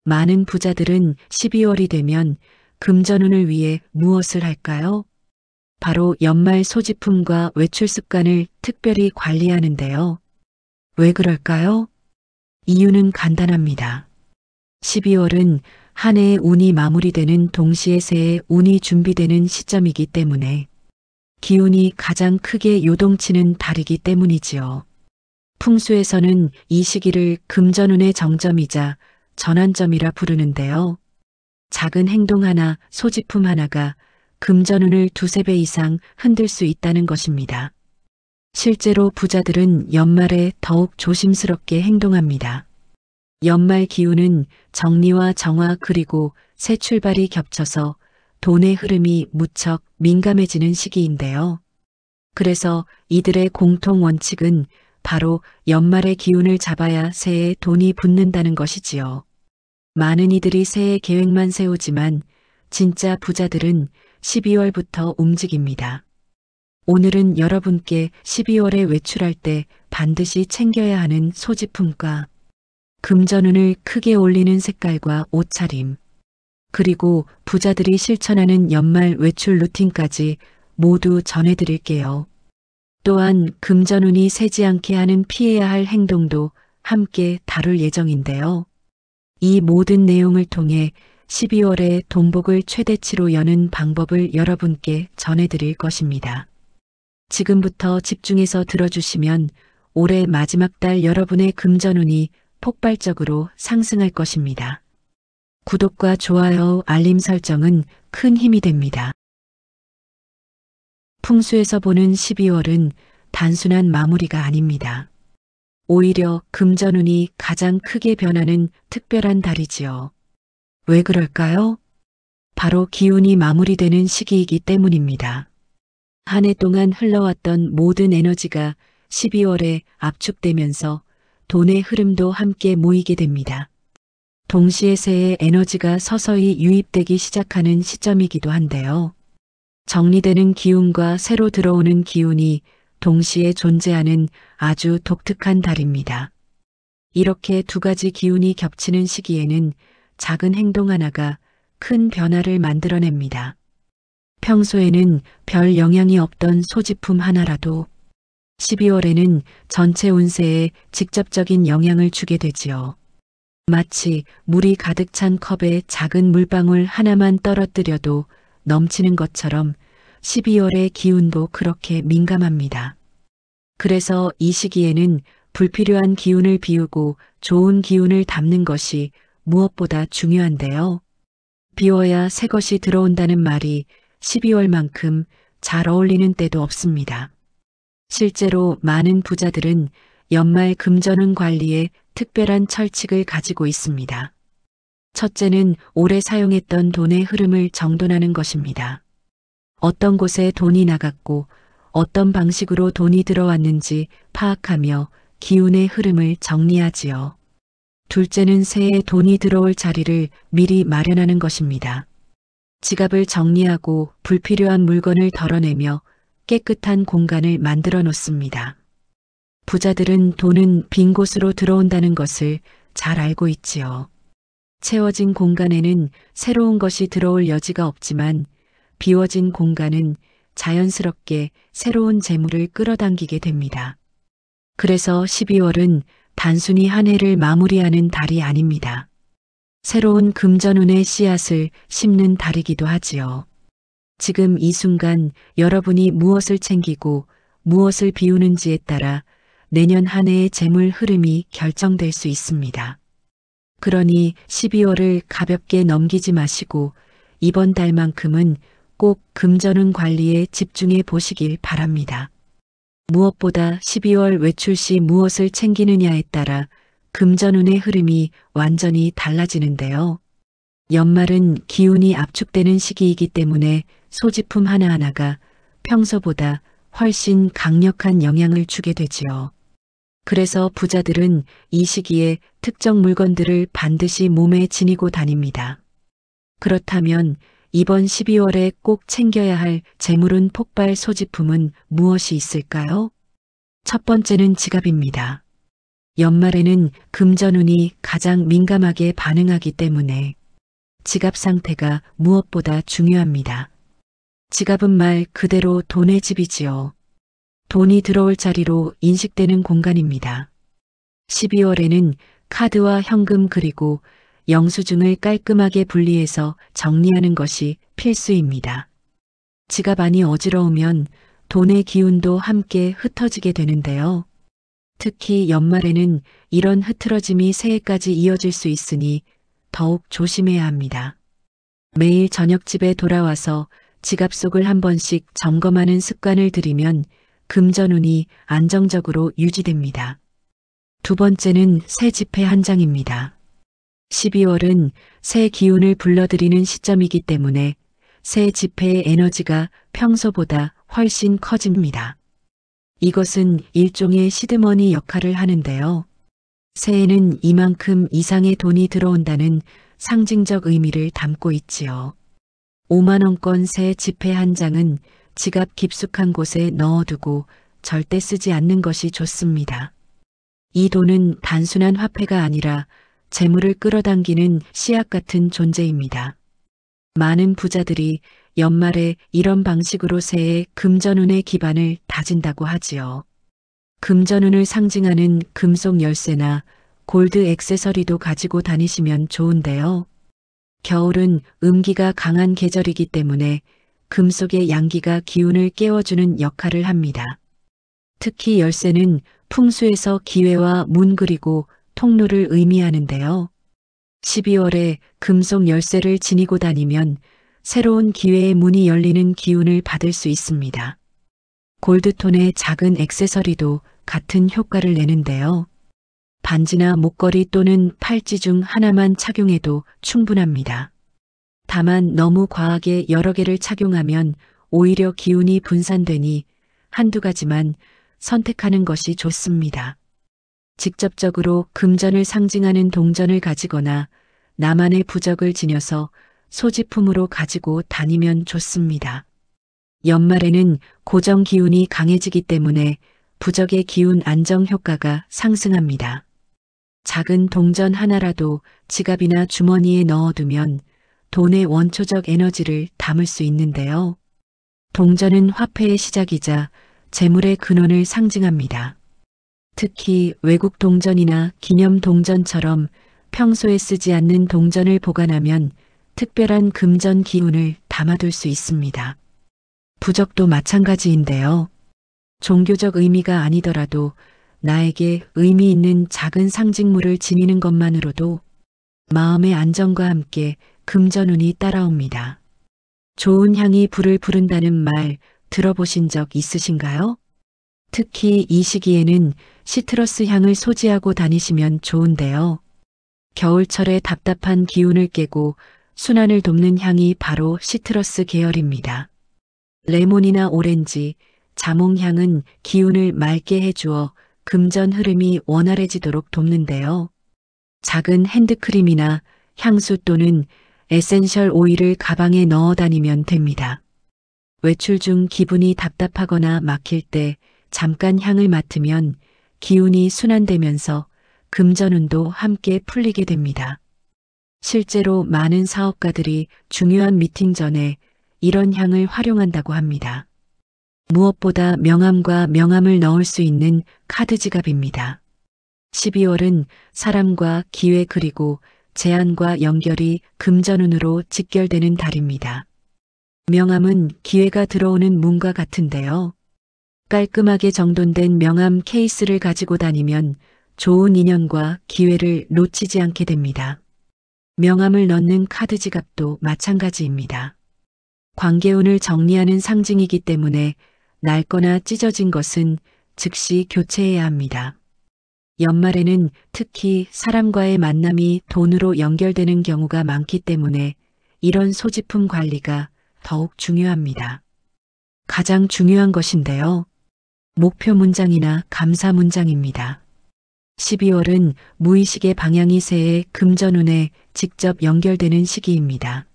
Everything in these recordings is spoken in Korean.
많은 부자들은 12월이 되면 금전운을 위해 무엇을 할까요? 바로 연말 소지품과 외출 습관을 특별히 관리하는데요. 왜 그럴까요? 이유는 간단합니다. 12월은 한 해의 운이 마무리되는 동시에 새해 운이 준비되는 시점이기 때문에 기운이 가장 크게 요동치는 달이기 때문이지요. 풍수에서는 이 시기를 금전운의 정점이자 전환점이라 부르는데요. 작은 행동 하나, 소지품 하나가 금전운을 두세 배 이상 흔들 수 있다는 것입니다. 실제로 부자들은 연말에 더욱 조심스럽게 행동합니다. 연말 기운은 정리와 정화 그리고 새 출발이 겹쳐서 돈의 흐름이 무척 민감해지는 시기인데요. 그래서 이들의 공통 원칙은 바로 연말의 기운을 잡아야 새해에 돈이 붙는다는 것이지요. 많은 이들이 새해 계획만 세우지만 진짜 부자들은 12월부터 움직입니다. 오늘은 여러분께 12월에 외출할 때 반드시 챙겨야 하는 소지품과 금전운을 크게 올리는 색깔과 옷차림, 그리고 부자들이 실천하는 연말 외출 루틴까지 모두 전해드릴게요. 또한 금전운이 새지 않게 하는 피해야 할 행동도 함께 다룰 예정인데요. 이 모든 내용을 통해 12월에 돈복을 최대치로 여는 방법을 여러분께 전해드릴 것입니다. 지금부터 집중해서 들어주시면 올해 마지막 달 여러분의 금전운이 폭발적으로 상승할 것입니다. 구독과 좋아요, 알림 설정은 큰 힘이 됩니다. 풍수에서 보는 12월은 단순한 마무리가 아닙니다. 오히려 금전운이 가장 크게 변하는 특별한 달이지요. 왜 그럴까요? 바로 기운이 마무리되는 시기이기 때문입니다. 한 해 동안 흘러왔던 모든 에너지가 12월에 압축되면서 돈의 흐름도 함께 모이게 됩니다. 동시에 새해 에너지가 서서히 유입되기 시작하는 시점이기도 한데요. 정리되는 기운과 새로 들어오는 기운이 동시에 존재하는 아주 독특한 달입니다. 이렇게 두 가지 기운이 겹치는 시기에는 작은 행동 하나가 큰 변화를 만들어냅니다. 평소에는 별 영향이 없던 소지품 하나라도 12월에는 전체 운세에 직접적인 영향을 주게 되지요. 마치 물이 가득 찬 컵에 작은 물방울 하나만 떨어뜨려도 넘치는 것처럼 12월의 기운도 그렇게 민감합니다. 그래서 이 시기에는 불필요한 기운을 비우고 좋은 기운을 담는 것이 무엇보다 중요한데요. 비워야 새 것이 들어온다는 말이 12월만큼 잘 어울리는 때도 없습니다. 실제로 많은 부자들은 연말 금전운 관리에 특별한 철칙을 가지고 있습니다. 첫째는 오래 사용했던 돈의 흐름을 정돈하는 것입니다. 어떤 곳에 돈이 나갔고 어떤 방식으로 돈이 들어왔는지 파악하며 기운의 흐름을 정리하지요. 둘째는 새해 돈이 들어올 자리를 미리 마련하는 것입니다. 지갑을 정리하고 불필요한 물건을 덜어내며 깨끗한 공간을 만들어 놓습니다. 부자들은 돈은 빈 곳으로 들어온다는 것을 잘 알고 있지요. 채워진 공간에는 새로운 것이 들어올 여지가 없지만 비워진 공간은 자연스럽게 새로운 재물을 끌어당기게 됩니다. 그래서 12월은 단순히 한 해를 마무리하는 달이 아닙니다. 새로운 금전운의 씨앗을 심는 달이기도 하지요. 지금 이 순간 여러분이 무엇을 챙기고 무엇을 비우는지에 따라 내년 한 해의 재물 흐름이 결정될 수 있습니다. 그러니 12월을 가볍게 넘기지 마시고 이번 달만큼은 꼭 금전운 관리에 집중해 보시길 바랍니다. 무엇보다 12월 외출 시 무엇을 챙기느냐에 따라 금전운의 흐름이 완전히 달라지는데요. 연말은 기운이 압축되는 시기이기 때문에 소지품 하나하나가 평소보다 훨씬 강력한 영향을 주게 되지요. 그래서 부자들은 이 시기에 특정 물건들을 반드시 몸에 지니고 다닙니다. 그렇다면 이번 12월에 꼭 챙겨야 할 재물운 폭발 소지품은 무엇이 있을까요? 첫 번째는 지갑입니다. 연말에는 금전운이 가장 민감하게 반응하기 때문에 지갑 상태가 무엇보다 중요합니다. 지갑은 말 그대로 돈의 집이지요. 돈이 들어올 자리로 인식되는 공간입니다. 12월에는 카드와 현금 그리고 영수증을 깔끔하게 분리해서 정리하는 것이 필수입니다. 지갑 안이 어지러우면 돈의 기운도 함께 흩어지게 되는데요. 특히 연말에는 이런 흐트러짐이 새해까지 이어질 수 있으니 더욱 조심해야 합니다. 매일 저녁 집에 돌아와서 지갑 속을 한 번씩 점검하는 습관을 들이면 금전운이 안정적으로 유지됩니다. 두 번째는 새 지폐 한 장입니다. 12월은 새 기운을 불러들이는 시점이기 때문에 새 지폐의 에너지가 평소보다 훨씬 커집니다. 이것은 일종의 시드머니 역할을 하는데요. 새해에는 이만큼 이상의 돈이 들어온다는 상징적 의미를 담고 있지요. 5만원권 새 지폐 한 장은 지갑 깊숙한 곳에 넣어두고 절대 쓰지 않는 것이 좋습니다. 이 돈은 단순한 화폐가 아니라 재물을 끌어당기는 씨앗 같은 존재입니다. 많은 부자들이 연말에 이런 방식으로 새해 금전운의 기반을 다진다고 하지요. 금전운을 상징하는 금속 열쇠나 골드 액세서리도 가지고 다니시면 좋은데요. 겨울은 음기가 강한 계절이기 때문에 금속의 양기가 기운을 깨워주는 역할을 합니다. 특히 열쇠는 풍수에서 기회와 문 그리고 통로를 의미하는데요. 12월에 금속 열쇠를 지니고 다니면 새로운 기회의 문이 열리는 기운을 받을 수 있습니다. 골드톤의 작은 액세서리도 같은 효과를 내는데요. 반지나 목걸이 또는 팔찌 중 하나만 착용해도 충분합니다. 다만 너무 과하게 여러 개를 착용하면 오히려 기운이 분산되니 한두 가지만 선택하는 것이 좋습니다. 직접적으로 금전을 상징하는 동전을 가지거나 나만의 부적을 지녀서 소지품으로 가지고 다니면 좋습니다. 연말에는 고정 기운이 강해지기 때문에 부적의 기운 안정 효과가 상승합니다. 작은 동전 하나라도 지갑이나 주머니에 넣어두면 돈의 원초적 에너지를 담을 수 있는데요. 동전은 화폐의 시작이자 재물의 근원을 상징합니다. 특히 외국 동전이나 기념 동전처럼 평소에 쓰지 않는 동전을 보관하면 특별한 금전 기운을 담아둘 수 있습니다. 부적도 마찬가지인데요. 종교적 의미가 아니더라도 나에게 의미 있는 작은 상징물을 지니는 것만으로도 마음의 안정과 함께 금전운이 따라옵니다. 좋은 향이 불을 부른다는 말 들어보신 적 있으신가요? 특히 이 시기에는 시트러스 향을 소지하고 다니시면 좋은데요. 겨울철의 답답한 기운을 깨고 순환을 돕는 향이 바로 시트러스 계열입니다. 레몬이나 오렌지, 자몽향은 기운을 맑게 해주어 금전 흐름이 원활해지도록 돕는데요. 작은 핸드크림이나 향수 또는 에센셜 오일을 가방에 넣어 다니면 됩니다. 외출 중 기분이 답답하거나 막힐 때 잠깐 향을 맡으면 기운이 순환되면서 금전운도 함께 풀리게 됩니다. 실제로 많은 사업가들이 중요한 미팅 전에 이런 향을 활용한다고 합니다. 무엇보다 명함과 명함을 넣을 수 있는 카드 지갑입니다. 12월은 사람과 기회 그리고 제안과 연결이 금전운으로 직결되는 달입니다. 명함은 기회가 들어오는 문과 같은데요. 깔끔하게 정돈된 명함 케이스를 가지고 다니면 좋은 인연과 기회를 놓치지 않게 됩니다. 명함을 넣는 카드 지갑도 마찬가지입니다. 관계운을 정리하는 상징이기 때문에 낡거나 찢어진 것은 즉시 교체해야 합니다. 연말에는 특히 사람과의 만남이 돈으로 연결되는 경우가 많기 때문에 이런 소지품 관리가 더욱 중요합니다. 가장 중요한 것인데요. 목표 문장이나 감사 문장입니다. 12월은 무의식의 방향이 새해 금전운에 직접 연결되는 시기입니다.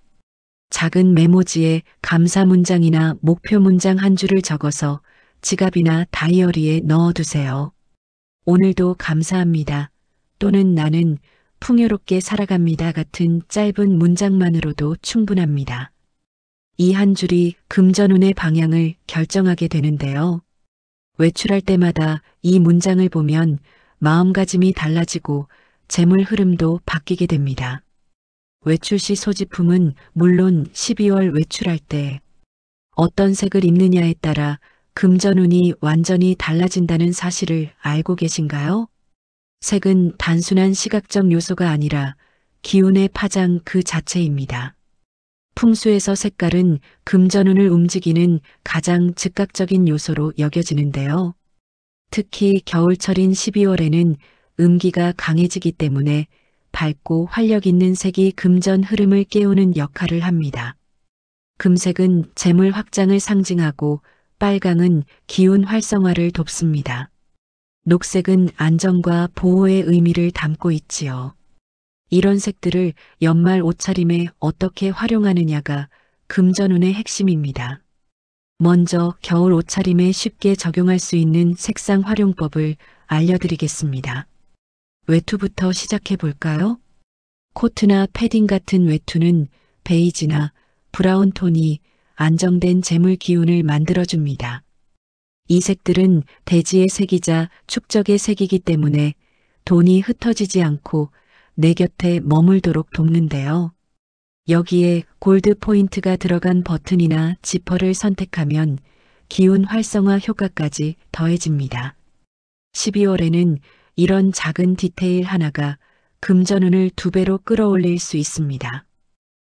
작은 메모지에 감사 문장이나 목표 문장 한 줄을 적어서 지갑이나 다이어리에 넣어두세요. 오늘도 감사합니다. 또는 나는 풍요롭게 살아갑니다 같은 짧은 문장만으로도 충분합니다. 이 한 줄이 금전운의 방향을 결정하게 되는데요. 외출할 때마다 이 문장을 보면 마음가짐이 달라지고 재물 흐름도 바뀌게 됩니다. 외출 시 소지품은 물론 12월 외출할 때 어떤 색을 입느냐에 따라 금전운이 완전히 달라진다는 사실을 알고 계신가요? 색은 단순한 시각적 요소가 아니라 기운의 파장 그 자체입니다. 풍수에서 색깔은 금전운을 움직이는 가장 즉각적인 요소로 여겨지는데요. 특히 겨울철인 12월에는 음기가 강해지기 때문에 밝고 활력 있는 색이 금전 흐름을 깨우는 역할을 합니다. 금색은 재물 확장을 상징하고 빨강은 기운 활성화를 돕습니다. 녹색은 안정과 보호의 의미를 담고 있지요. 이런 색들을 연말 옷차림에 어떻게 활용하느냐가 금전운의 핵심입니다. 먼저 겨울 옷차림에 쉽게 적용할 수 있는 색상 활용법을 알려드리겠습니다. 외투부터 시작해 볼까요? 코트나 패딩 같은 외투는 베이지나 브라운 톤이 안정된 재물 기운을 만들어줍니다. 이 색들은 대지의 색이자 축적의 색이기 때문에 돈이 흩어지지 않고 내 곁에 머물도록 돕는데요. 여기에 골드 포인트가 들어간 버튼이나 지퍼를 선택하면 기운 활성화 효과까지 더해집니다. 12월에는 이런 작은 디테일 하나가 금전운을 2배로 끌어올릴 수 있습니다.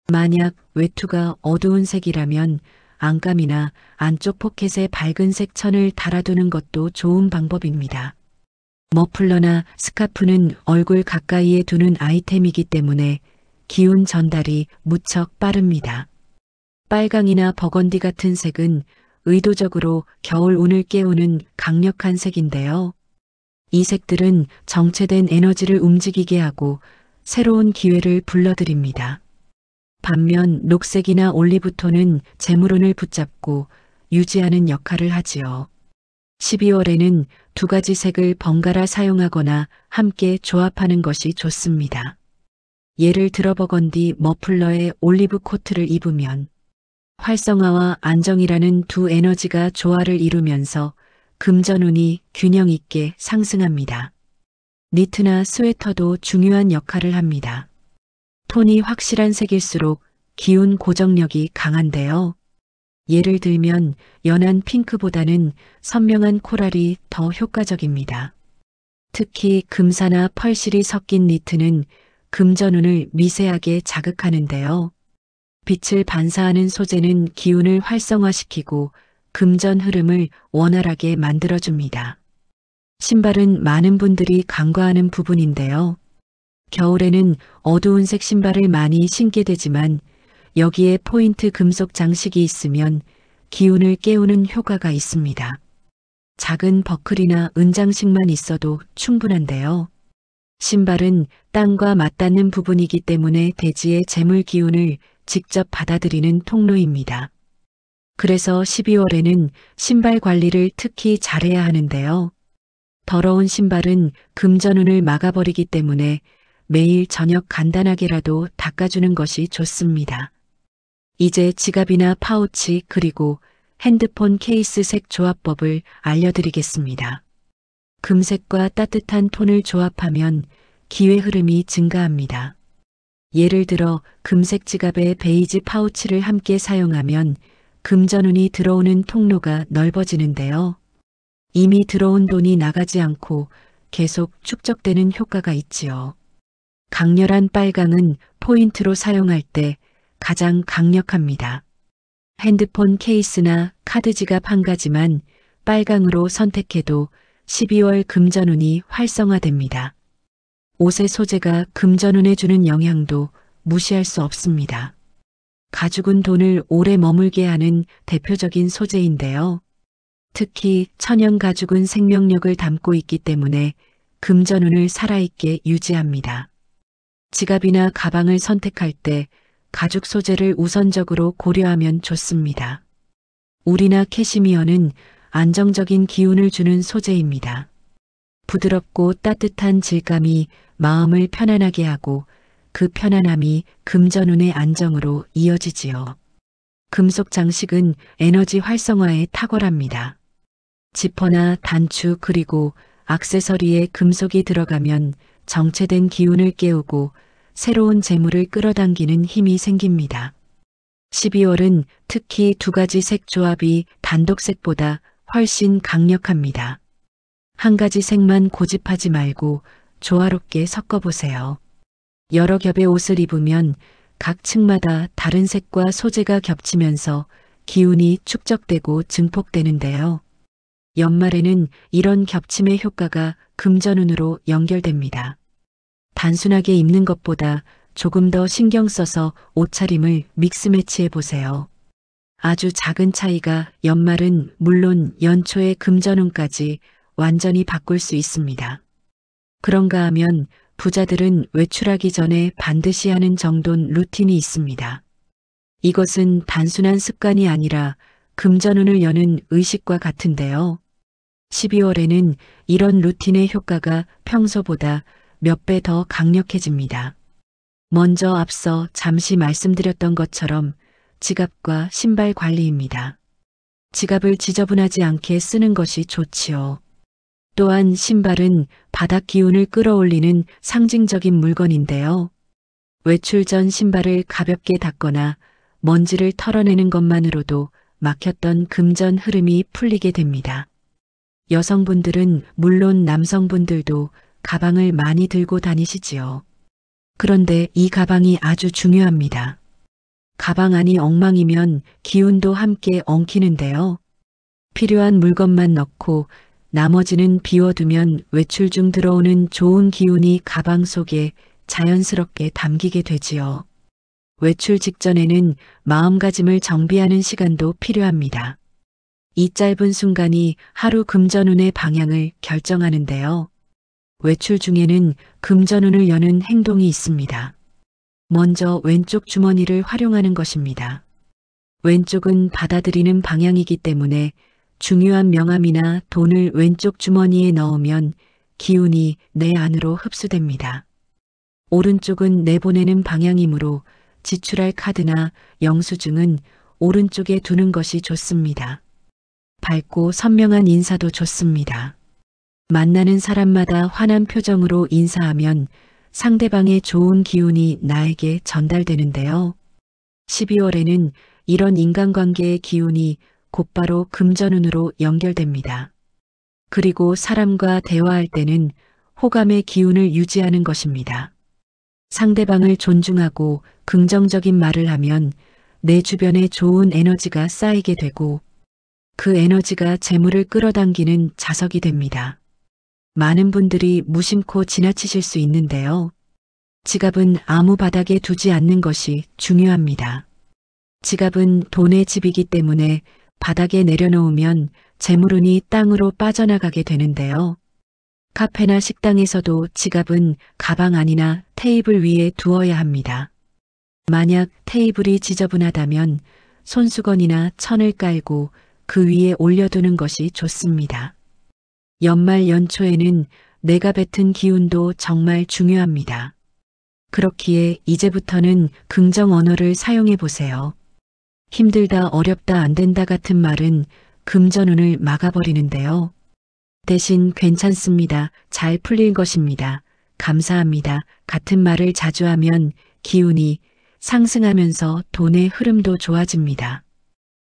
만약 외투가 어두운 색이라면 안감이나 안쪽 포켓에 밝은 색 천을 달아두는 것도 좋은 방법입니다. 머플러나 스카프는 얼굴 가까이에 두는 아이템이기 때문에 기운 전달이 무척 빠릅니다. 빨강이나 버건디 같은 색은 의도적으로 겨울 운을 깨우는 강력한 색인데요. 이 색들은 정체된 에너지를 움직이게 하고 새로운 기회를 불러들입니다. 반면 녹색이나 올리브톤은 재물운을 붙잡고 유지하는 역할을 하지요. 12월에는 2가지 색을 번갈아 사용하거나 함께 조합하는 것이 좋습니다. 예를 들어 버건디 머플러에 올리브 코트를 입으면 활성화와 안정이라는 두 에너지가 조화를 이루면서 금전운이 균형 있게 상승합니다. 니트나 스웨터도 중요한 역할을 합니다. 톤이 확실한 색일수록 기운 고정력이 강한데요. 예를 들면 연한 핑크보다는 선명한 코랄이 더 효과적입니다. 특히 금사나 펄실이 섞인 니트는 금전운을 미세하게 자극하는데요. 빛을 반사하는 소재는 기운을 활성화시키고 금전 흐름을 원활하게 만들어줍니다. 신발은 많은 분들이 간과하는 부분인데요. 겨울에는 어두운 색 신발을 많이 신게 되지만 여기에 포인트 금속 장식이 있으면 기운을 깨우는 효과가 있습니다. 작은 버클이나 은장식만 있어도 충분한데요. 신발은 땅과 맞닿는 부분이기 때문에 대지의 재물 기운을 직접 받아들이는 통로입니다. 그래서 12월에는 신발 관리를 특히 잘해야 하는데요. 더러운 신발은 금전운을 막아버리기 때문에 매일 저녁 간단하게라도 닦아주는 것이 좋습니다. 이제 지갑이나 파우치 그리고 핸드폰 케이스 색 조합법을 알려드리겠습니다. 금색과 따뜻한 톤을 조합하면 기회 흐름이 증가합니다. 예를 들어 금색 지갑에 베이지 파우치를 함께 사용하면 금전운이 들어오는 통로가 넓어지는데요. 이미 들어온 돈이 나가지 않고 계속 축적되는 효과가 있지요. 강렬한 빨강은 포인트로 사용할 때 가장 강력합니다. 핸드폰 케이스나 카드 지갑 한 가지만 빨강으로 선택해도 12월 금전운이 활성화됩니다. 옷의 소재가 금전운에 주는 영향도 무시할 수 없습니다. 가죽은 돈을 오래 머물게 하는 대표적인 소재인데요. 특히 천연 가죽은 생명력을 담고 있기 때문에 금전운을 살아있게 유지합니다. 지갑이나 가방을 선택할 때 가죽 소재를 우선적으로 고려하면 좋습니다. 울이나 캐시미어는 안정적인 기운을 주는 소재입니다. 부드럽고 따뜻한 질감이 마음을 편안하게 하고 그 편안함이 금전운의 안정으로 이어지지요. 금속 장식은 에너지 활성화에 탁월합니다. 지퍼나 단추 그리고 액세서리에 금속이 들어가면 정체된 기운을 깨우고 새로운 재물을 끌어당기는 힘이 생깁니다. 12월은 특히 두 가지 색 조합이 단독색보다 훨씬 강력합니다. 한 가지 색만 고집하지 말고 조화롭게 섞어보세요. 여러 겹의 옷을 입으면 각 층마다 다른 색과 소재가 겹치면서 기운이 축적되고 증폭되는데요. 연말에는 이런 겹침의 효과가 금전운으로 연결됩니다. 단순하게 입는 것보다 조금 더 신경 써서 옷차림을 믹스매치해 보세요. 아주 작은 차이가 연말은 물론 연초의 금전운까지 완전히 바꿀 수 있습니다. 그런가 하면 부자들은 외출하기 전에 반드시 하는 정돈 루틴이 있습니다. 이것은 단순한 습관이 아니라 금전운을 여는 의식과 같은데요. 12월에는 이런 루틴의 효과가 평소보다 몇 배 더 강력해집니다. 먼저 앞서 잠시 말씀드렸던 것처럼 지갑과 신발 관리입니다. 지갑을 지저분하지 않게 쓰는 것이 좋지요. 또한 신발은 바닥 기운을 끌어올리는 상징적인 물건인데요. 외출 전 신발을 가볍게 닦거나 먼지를 털어내는 것만으로도 막혔던 금전 흐름이 풀리게 됩니다. 여성분들은 물론 남성분들도 가방을 많이 들고 다니시지요. 그런데 이 가방이 아주 중요합니다. 가방 안이 엉망이면 기운도 함께 엉키는데요. 필요한 물건만 넣고 나머지는 비워두면 외출 중 들어오는 좋은 기운이 가방 속에 자연스럽게 담기게 되지요. 외출 직전에는 마음가짐을 정비하는 시간도 필요합니다. 이 짧은 순간이 하루 금전운의 방향을 결정하는데요. 외출 중에는 금전운을 여는 행동이 있습니다. 먼저 왼쪽 주머니를 활용하는 것입니다. 왼쪽은 받아들이는 방향이기 때문에 중요한 명함이나 돈을 왼쪽 주머니에 넣으면 기운이 내 안으로 흡수됩니다. 오른쪽은 내보내는 방향이므로 지출할 카드나 영수증은 오른쪽에 두는 것이 좋습니다. 밝고 선명한 인사도 좋습니다. 만나는 사람마다 환한 표정으로 인사하면 상대방의 좋은 기운이 나에게 전달되는데요. 12월에는 이런 인간관계의 기운이 곧바로 금전운으로 연결됩니다. 그리고 사람과 대화할 때는 호감의 기운을 유지하는 것입니다. 상대방을 존중하고 긍정적인 말을 하면 내 주변에 좋은 에너지가 쌓이게 되고 그 에너지가 재물을 끌어당기는 자석이 됩니다. 많은 분들이 무심코 지나치실 수 있는데요. 지갑은 아무 바닥에 두지 않는 것이 중요합니다. 지갑은 돈의 집이기 때문에 바닥에 내려놓으면 재물운이 땅으로 빠져나가게 되는데요. 카페나 식당에서도 지갑은 가방 안이나 테이블 위에 두어야 합니다. 만약 테이블이 지저분하다면 손수건이나 천을 깔고 그 위에 올려두는 것이 좋습니다. 연말 연초에는 내가 뱉은 기운도 정말 중요합니다. 그렇기에 이제부터는 긍정 언어를 사용해 보세요. 힘들다, 어렵다, 안 된다 같은 말은 금전운을 막아버리는데요. 대신 괜찮습니다. 잘 풀릴 것입니다. 감사합니다. 같은 말을 자주 하면 기운이 상승하면서 돈의 흐름도 좋아집니다.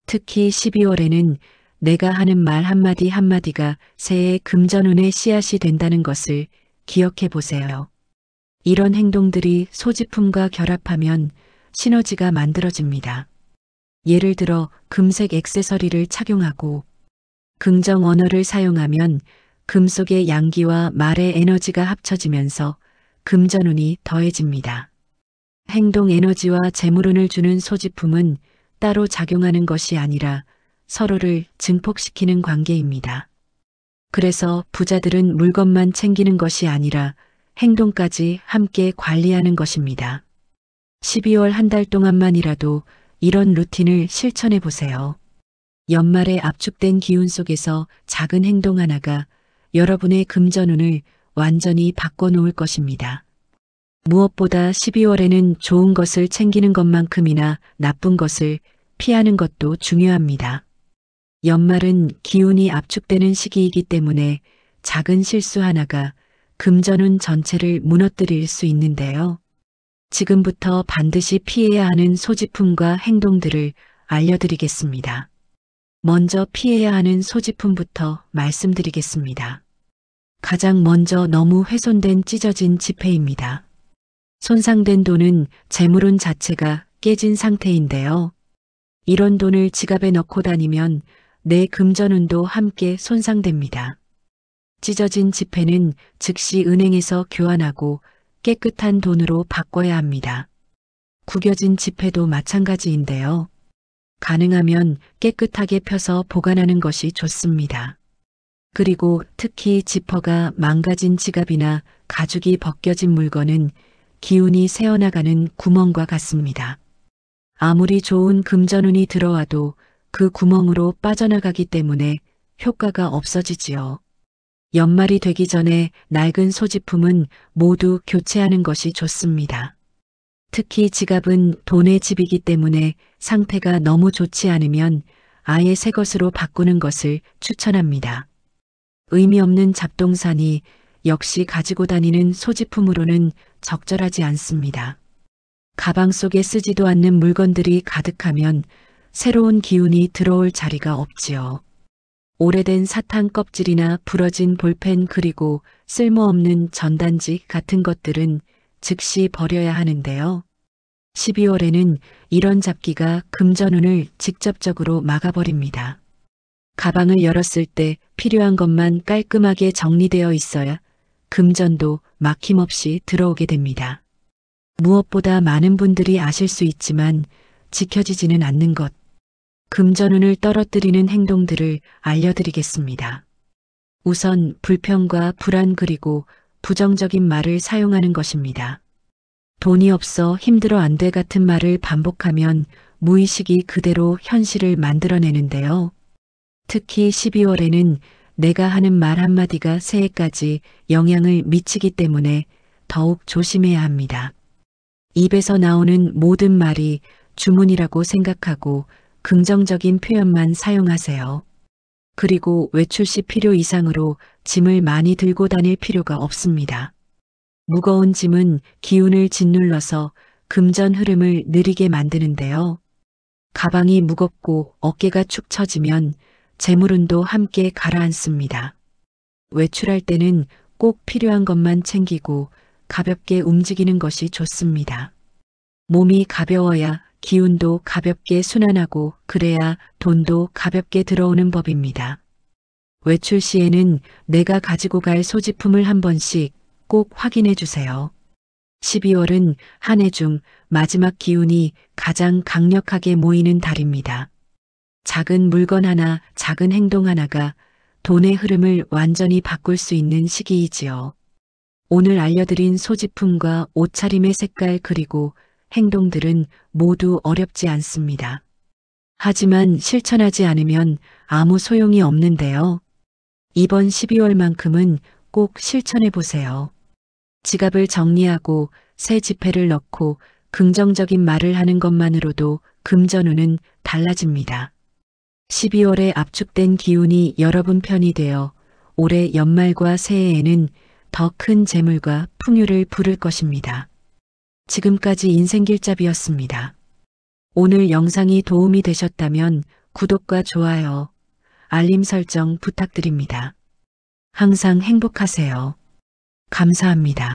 특히 12월에는 내가 하는 말 한마디 한마디가 새해 금전운의 씨앗이 된다는 것을 기억해 보세요. 이런 행동들이 소지품과 결합하면 시너지가 만들어집니다. 예를 들어 금색 액세서리를 착용하고 긍정 언어를 사용하면 금속의 양기와 말의 에너지가 합쳐지면서 금전운이 더해집니다. 행동 에너지와 재물운을 주는 소지품은 따로 작용하는 것이 아니라 서로를 증폭시키는 관계입니다. 그래서 부자들은 물건만 챙기는 것이 아니라 행동까지 함께 관리하는 것입니다. 12월 한 달 동안만이라도 이런 루틴을 실천해 보세요. 연말에 압축된 기운 속에서 작은 행동 하나가 여러분의 금전운을 완전히 바꿔놓을 것입니다. 무엇보다 12월에는 좋은 것을 챙기는 것만큼이나 나쁜 것을 피하는 것도 중요합니다. 연말은 기운이 압축되는 시기이기 때문에 작은 실수 하나가 금전운 전체를 무너뜨릴 수 있는데요. 지금부터 반드시 피해야 하는 소지품과 행동들을 알려드리겠습니다. 먼저 피해야 하는 소지품부터 말씀드리겠습니다. 가장 먼저 너무 훼손된 찢어진 지폐입니다. 손상된 돈은 재물운 자체가 깨진 상태인데요. 이런 돈을 지갑에 넣고 다니면 내 금전운도 함께 손상됩니다. 찢어진 지폐는 즉시 은행에서 교환하고 깨끗한 돈으로 바꿔야 합니다. 구겨진 지폐도 마찬가지인데요. 가능하면 깨끗하게 펴서 보관하는 것이 좋습니다. 그리고 특히 지퍼가 망가진 지갑이나 가죽이 벗겨진 물건은 기운이 새어나가는 구멍과 같습니다. 아무리 좋은 금전운이 들어와도 그 구멍으로 빠져나가기 때문에 효과가 없어지지요. 연말이 되기 전에 낡은 소지품은 모두 교체하는 것이 좋습니다. 특히 지갑은 돈의 집이기 때문에 상태가 너무 좋지 않으면 아예 새 것으로 바꾸는 것을 추천합니다. 의미 없는 잡동사니 역시 가지고 다니는 소지품으로는 적절하지 않습니다. 가방 속에 쓰지도 않는 물건들이 가득하면 새로운 기운이 들어올 자리가 없지요. 오래된 사탕 껍질이나 부러진 볼펜 그리고 쓸모없는 전단지 같은 것들은 즉시 버려야 하는데요. 12월에는 이런 잡기가 금전운을 직접적으로 막아버립니다. 가방을 열었을 때 필요한 것만 깔끔하게 정리되어 있어야 금전도 막힘없이 들어오게 됩니다. 무엇보다 많은 분들이 아실 수 있지만 지켜지지는 않는 것, 금전운을 떨어뜨리는 행동들을 알려드리겠습니다. 우선 불평과 불안 그리고 부정적인 말을 사용하는 것입니다. 돈이 없어 힘들어 안 돼 같은 말을 반복하면 무의식이 그대로 현실을 만들어내는데요. 특히 12월에는 내가 하는 말 한마디가 새해까지 영향을 미치기 때문에 더욱 조심해야 합니다. 입에서 나오는 모든 말이 주문이라고 생각하고 긍정적인 표현만 사용하세요. 그리고 외출 시 필요 이상으로 짐을 많이 들고 다닐 필요가 없습니다. 무거운 짐은 기운을 짓눌러서 금전 흐름을 느리게 만드는데요. 가방이 무겁고 어깨가 축 처지면 재물운도 함께 가라앉습니다. 외출할 때는 꼭 필요한 것만 챙기고 가볍게 움직이는 것이 좋습니다. 몸이 가벼워야 기운도 가볍게 순환하고 그래야 돈도 가볍게 들어오는 법입니다. 외출 시에는 내가 가지고 갈 소지품을 한 번씩 꼭 확인해 주세요. 12월은 한 해 중 마지막 기운이 가장 강력하게 모이는 달입니다. 작은 물건 하나, 작은 행동 하나가 돈의 흐름을 완전히 바꿀 수 있는 시기이지요. 오늘 알려드린 소지품과 옷차림의 색깔 그리고 행동들은 모두 어렵지 않습니다. 하지만 실천하지 않으면 아무 소용이 없는데요. 이번 12월만큼은 꼭 실천해 보세요. 지갑을 정리하고 새 지폐를 넣고 긍정적인 말을 하는 것만으로도 금전운은 달라집니다. 12월에 압축된 기운이 여러분 편이 되어 올해 연말과 새해에는 더 큰 재물과 풍요를 부를 것입니다. 지금까지 인생길잡이였습니다. 오늘 영상이 도움이 되셨다면 구독과 좋아요, 알림 설정 부탁드립니다. 항상 행복하세요. 감사합니다.